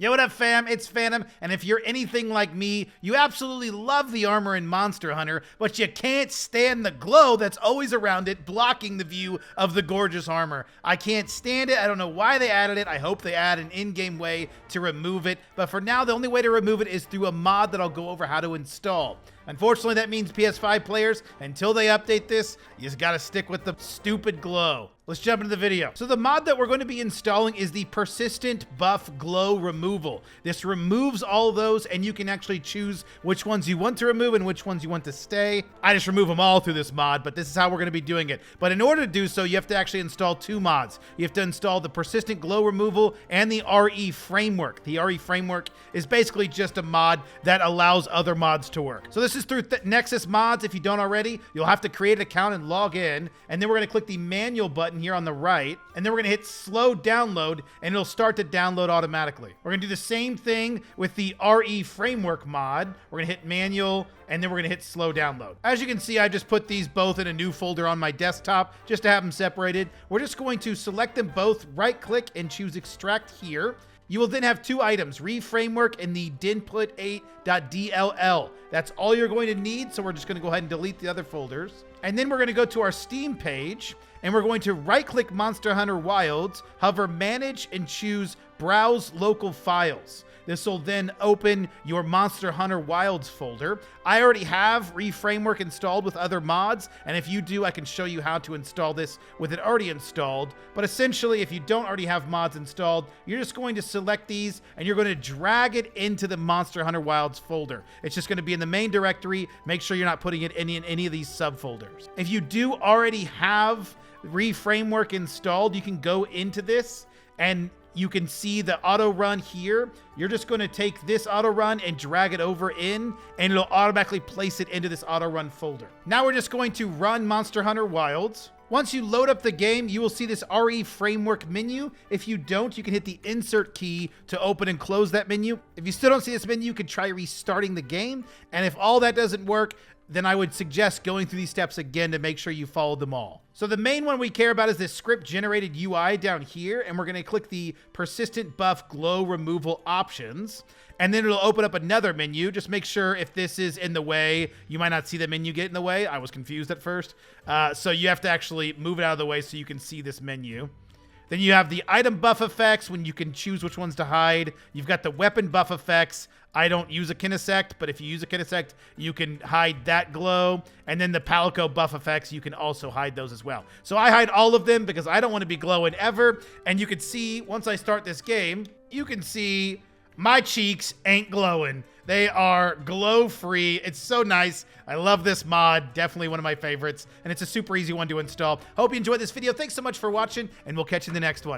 Yo, what up, fam? It's Phantom, and if you're anything like me, you absolutely love the armor in Monster Hunter, but you can't stand the glow that's always around it, blocking the view of the gorgeous armor. I can't stand it. I don't know why they added it. I hope they add an in-game way to remove it, but for now, the only way to remove it is through a mod that I'll go over how to install. Unfortunately, that means PS5 players, until they update this, you just gotta stick with the stupid glow. Let's jump into the video. So the mod that we're going to be installing is the Persistent Buff Glow Removal. This removes all those, and you can actually choose which ones you want to remove and which ones you want to stay. I just remove them all through this mod, but this is how we're going to be doing it. But in order to do so, you have to actually install two mods. You have to install the Persistent Glow Removal and the RE Framework. The RE Framework is basically just a mod that allows other mods to work. So this is through Nexus Mods. If you don't already, you'll have to create an account and log in, and then we're going to click the manual button here on the right, and then we're gonna hit slow download, and it'll start to download automatically. We're gonna do the same thing with the RE Framework mod. We're gonna hit manual, and then we're gonna hit slow download. As you can see, I just put these both in a new folder on my desktop just to have them separated. We're just going to select them both, right click, and choose extract here. You will then have two items, ReFramework and the dinput8.dll. That's all you're going to need, so we're just gonna go ahead and delete the other folders. And then we're gonna go to our Steam page, and we're going to right-click Monster Hunter Wilds, hover Manage, and choose Browse Local Files. This will then open your Monster Hunter Wilds folder. I already have ReFramework installed with other mods, and if you do, I can show you how to install this with it already installed. But essentially, if you don't already have mods installed, you're just going to select these, and you're going to drag it into the Monster Hunter Wilds folder. It's just going to be in the main directory. Make sure you're not putting it in any of these subfolders. If you do already have ReFramework installed, you can go into this, and you can see the auto run here. You're just going to take this auto run and drag it over in, and it'll automatically place it into this auto run folder. Now we're just going to run Monster Hunter Wilds. Once you load up the game, you will see this RE Framework menu. If you don't, you can hit the insert key to open and close that menu. If you still don't see this menu, you could try restarting the game. And if all that doesn't work, then I would suggest going through these steps again to make sure you followed them all. So the main one we care about is this script generated UI down here, and we're gonna click the Persistent Buff Glow Removal options, and then it'll open up another menu. Just make sure if this is in the way, you might not see the menu get in the way. I was confused at first. So you have to actually move it out of the way so you can see this menu. Then you have the item buff effects when you can choose which ones to hide. You've got the weapon buff effects. I don't use a kinesect, but if you use a kinesect, you can hide that glow. And then the palico buff effects, you can also hide those as well. So I hide all of them because I don't want to be glowing ever. And you can see, once I start this game, you can see my cheeks ain't glowing. They are glow-free. It's so nice. I love this mod. Definitely one of my favorites. And it's a super easy one to install. Hope you enjoyed this video. Thanks so much for watching, and we'll catch you in the next one.